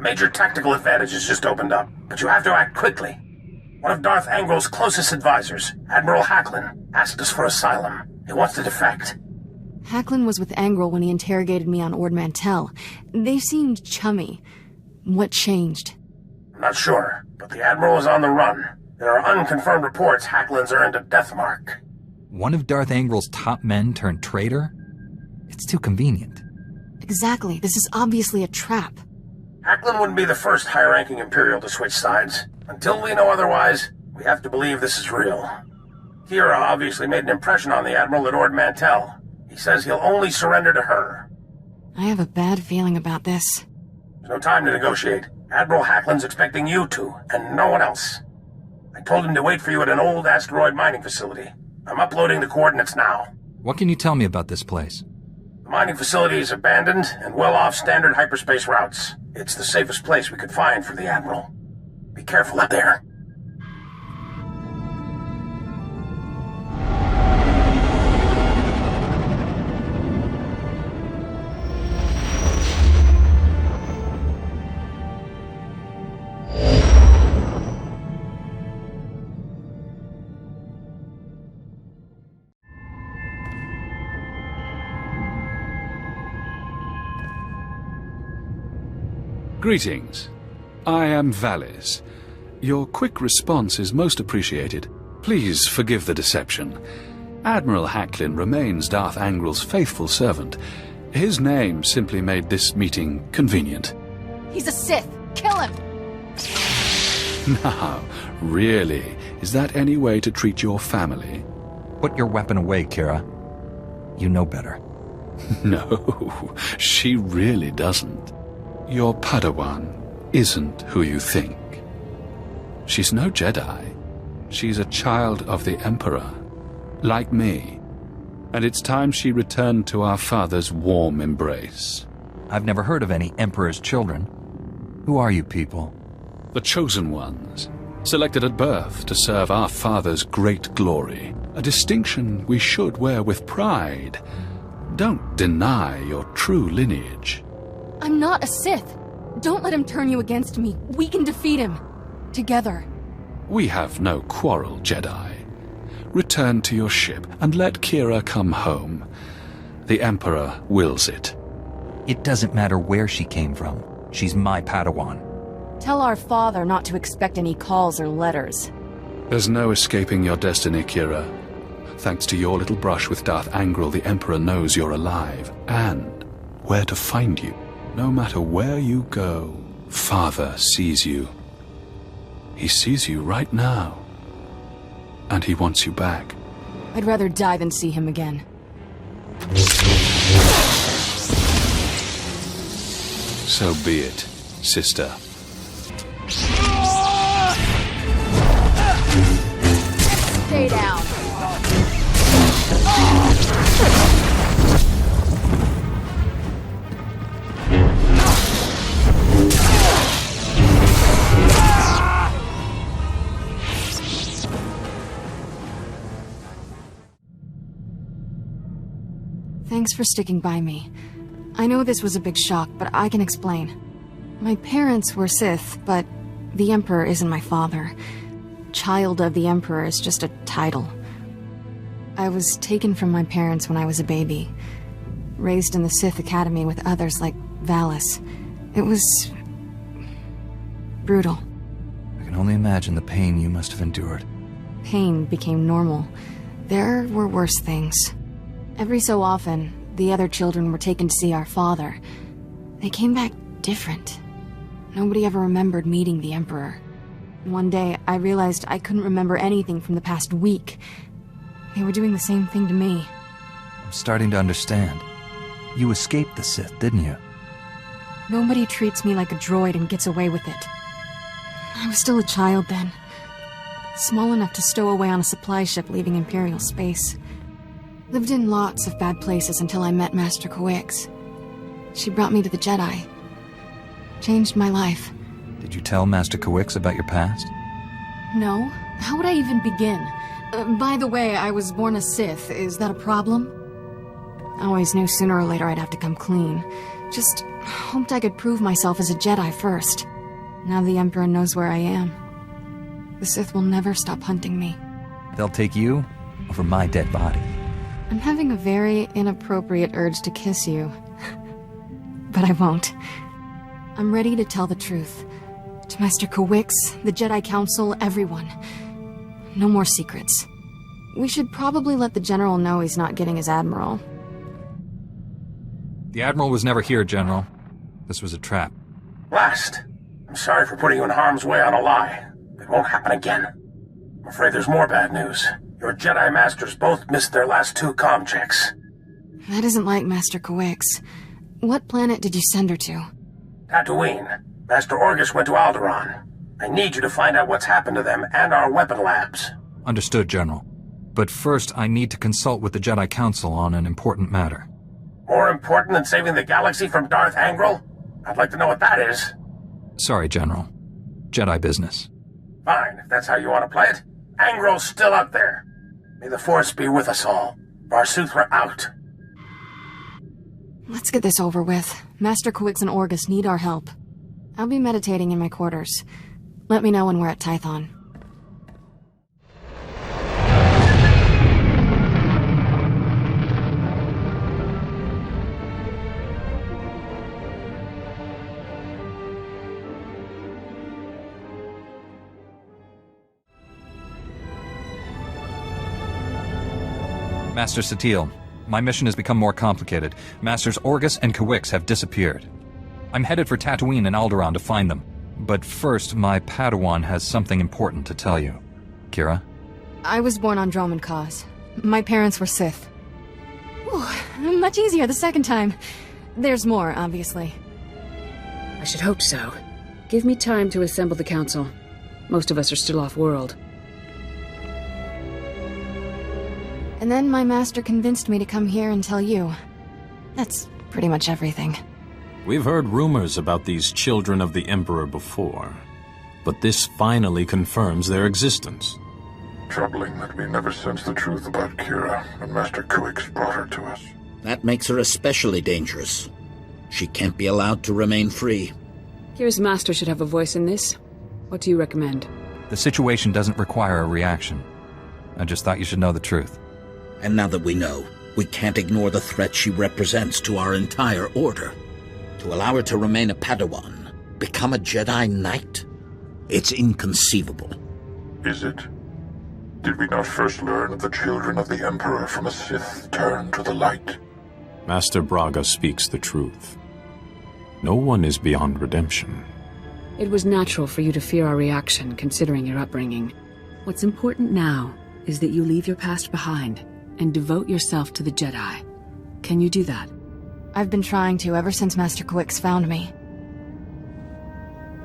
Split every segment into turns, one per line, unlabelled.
Major tactical advantage has just opened up, but you have to act quickly. One of Darth Angrel's closest advisors, Admiral Hacklin, asked us for asylum. He wants to defect.
Hacklin was with Angrel when he interrogated me on Ord Mantell. They seemed chummy. What changed?
I'm not sure, but the Admiral is on the run. There are unconfirmed reports Hacklin's earned a death mark.
One of Darth Angrel's top men turned traitor? It's too convenient.
Exactly. This is obviously a trap.
Hacklin wouldn't be the first high-ranking Imperial to switch sides. Until we know otherwise, we have to believe this is real. Kira obviously made an impression on the Admiral at Ord Mantell. He says he'll only surrender to her.
I have a bad feeling about this.
There's no time to negotiate. Admiral Hacklin's expecting you two, and no one else. I told him to wait for you at an old asteroid mining facility. I'm uploading the coordinates now.
What can you tell me about this place?
The mining facility is abandoned and well off standard hyperspace routes. It's the safest place we could find for the Admiral. Be careful out there.
Greetings. I am Valis. Your quick response is most appreciated. Please forgive the deception. Admiral Hacklin remains Darth Angrel's faithful servant. His name simply made this meeting convenient.
He's a Sith! Kill him!
Now, really, is that any way to treat your family?
Put your weapon away, Kira. You know better.
No, she really doesn't. Your Padawan isn't who you think. She's no Jedi. She's a child of the Emperor, like me. And it's time she returned to our father's warm embrace.
I've never heard of any Emperor's children. Who are you people?
The chosen ones, selected at birth to serve our father's great glory. A distinction we should wear with pride. Don't deny your true lineage.
I'm not a Sith. Don't let him turn you against me. We can defeat him. Together.
We have no quarrel, Jedi. Return to your ship and let Kira come home. The Emperor wills it.
It doesn't matter where she came from. She's my Padawan.
Tell our father not to expect any calls or letters.
There's no escaping your destiny, Kira. Thanks to your little brush with Darth Angrel, the Emperor knows you're alive, and where to find you. No matter where you go, Father sees you. He sees you right now. And he wants you back.
I'd rather die than see him again.
So be it, sister.
Stay down. Thanks for sticking by me. I know this was a big shock, but I can explain. My parents were Sith, but the Emperor isn't my father. Child of the Emperor is just a title. I was taken from my parents when I was a baby, raised in the Sith Academy with others like Valis. It was brutal.
I can only imagine the pain you must have endured.
Pain became normal. There were worse things. Every so often, the other children were taken to see our father. They came back different. Nobody ever remembered meeting the Emperor. One day, I realized I couldn't remember anything from the past week. They were doing the same thing to me.
I'm starting to understand. You escaped the Sith, didn't you?
Nobody treats me like a droid and gets away with it. I was still a child then. Small enough to stow away on a supply ship leaving Imperial space. Lived in lots of bad places until I met Master Coix. She brought me to the Jedi. Changed my life.
Did you tell Master Coix about your past?
No. How would I even begin? By the way, I was born a Sith. Is that a problem? I always knew sooner or later I'd have to come clean. Just hoped I could prove myself as a Jedi first. Now the Emperor knows where I am. The Sith will never stop hunting me.
They'll take you over my dead body.
I'm having a very inappropriate urge to kiss you. But I won't. I'm ready to tell the truth. To Master Kawix, the Jedi Council, everyone. No more secrets. We should probably let the General know he's not getting his Admiral.
The Admiral was never here, General. This was a trap.
Last. I'm sorry for putting you in harm's way on a lie. It won't happen again. I'm afraid there's more bad news. Your Jedi Masters both missed their last 2 comm checks.
That isn't like Master Kawix. What planet did you send her to?
Tatooine. Master Orgus went to Alderaan. I need you to find out what's happened to them and our weapon labs.
Understood, General. But first, I need to consult with the Jedi Council on an important matter.
More important than saving the galaxy from Darth Angral? I'd like to know what that is.
Sorry, General. Jedi business.
Fine, if that's how you want to play it. Angral's still out there. May the Force be with us all. Barsuth, we're out.
Let's get this over with. Master Kawix and Orgus need our help. I'll be meditating in my quarters. Let me know when we're at Tython.
Master Satele, my mission has become more complicated. Masters Orgus and Kawix have disappeared. I'm headed for Tatooine and Alderaan to find them. But first, my Padawan has something important to tell you. Kira?
I was born on Dromund Kaas. My parents were Sith. Ooh, much easier the second time. There's more, obviously.
I should hope so. Give me time to assemble the council. Most of us are still off-world.
And then my master convinced me to come here and tell you. That's pretty much everything.
We've heard rumors about these children of the Emperor before, but this finally confirms their existence.
Troubling that we never sensed the truth about Kira when Master Kawix brought her to us.
That makes her especially dangerous. She can't be allowed to remain free.
Kira's master should have a voice in this. What do you recommend?
The situation doesn't require a reaction. I just thought you should know the truth.
And now that we know, we can't ignore the threat she represents to our entire order. To allow her to remain a Padawan, become a Jedi Knight? It's inconceivable.
Is it? Did we not first learn of the children of the Emperor from a Sith turned to the light?
Master Braga speaks the truth. No one is beyond redemption.
It was natural for you to fear our reaction, considering your upbringing. What's important now is that you leave your past behind and devote yourself to the Jedi. Can you do that?
I've been trying to ever since Master Kawix found me.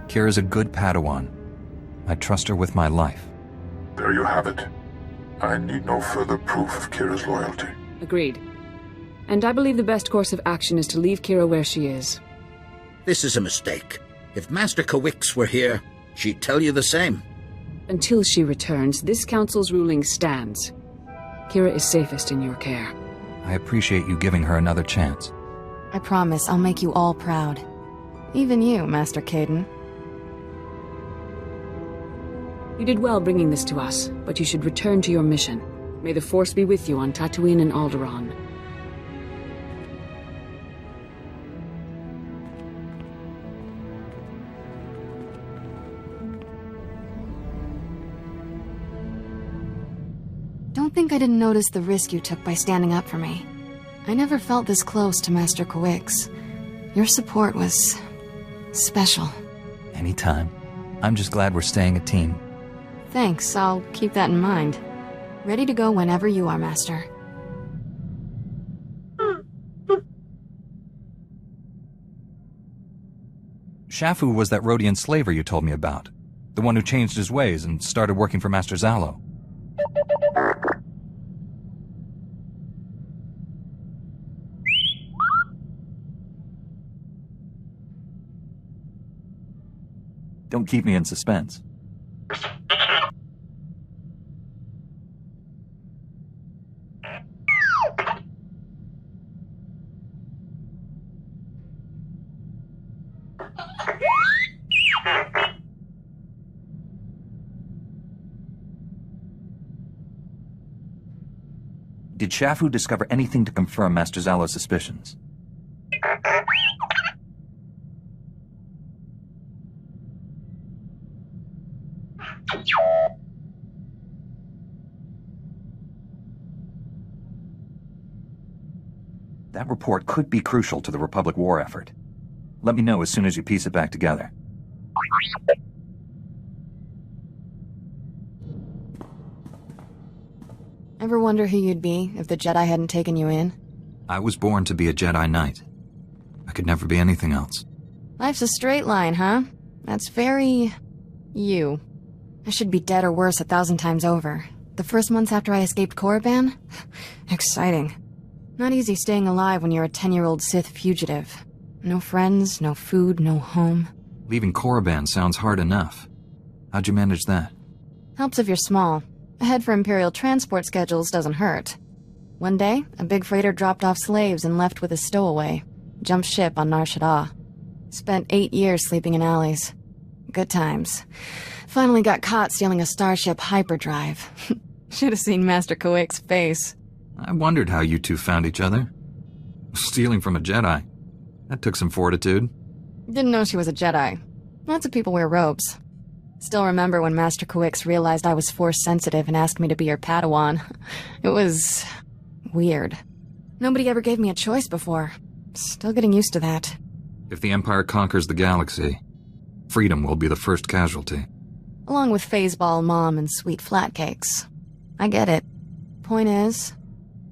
Kira's a good Padawan. I trust her with my life.
There you have it. I need no further proof of Kira's loyalty.
Agreed. And I believe the best course of action is to leave Kira where she is.
This is a mistake. If Master Kawix were here, she'd tell you the same.
Until she returns, this council's ruling stands. Kira is safest in your care.
I appreciate you giving her another chance.
I promise I'll make you all proud. Even you, Master Caden.
You did well bringing this to us, but you should return to your mission. May the Force be with you on Tatooine and Alderaan.
Don't think I didn't notice the risk you took by standing up for me. I never felt this close to Master Kawix. Your support was special.
Anytime. I'm just glad we're staying a team.
Thanks, I'll keep that in mind. Ready to go whenever you are, Master.
Shafu was that Rhodian slaver you told me about. The one who changed his ways and started working for Master Zalo. Don't keep me in suspense. Did Shafu discover anything to confirm Master Zalo's suspicions? That report could be crucial to the Republic war effort. Let me know as soon as you piece it back together.
Ever wonder who you'd be if the Jedi hadn't taken you in?
I was born to be a Jedi Knight. I could never be anything else.
Life's a straight line, huh? That's very... you. I should be dead or worse 1,000 times over. The first months after I escaped Korriban? Exciting. Not easy staying alive when you're a 10-year-old Sith fugitive. No friends, no food, no home.
Leaving Korriban sounds hard enough. How'd you manage that?
Helps if you're small. A head for Imperial transport schedules doesn't hurt. One day, a big freighter dropped off slaves and left with a stowaway. Jumped ship on Nar Shaddaa. Spent 8 years sleeping in alleys. Good times. Finally got caught stealing a starship hyperdrive. Should have seen Master Kawik's face.
I wondered how you two found each other. Stealing from a Jedi. That took some fortitude.
Didn't know she was a Jedi. Lots of people wear robes. Still remember when Master Kawix realized I was Force-sensitive and asked me to be her Padawan. It was... weird. Nobody ever gave me a choice before. Still getting used to that.
If the Empire conquers the galaxy, freedom will be the first casualty.
Along with Phaseball Mom and sweet flatcakes. I get it. Point is,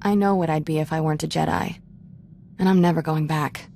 I know what I'd be if I weren't a Jedi. And I'm never going back.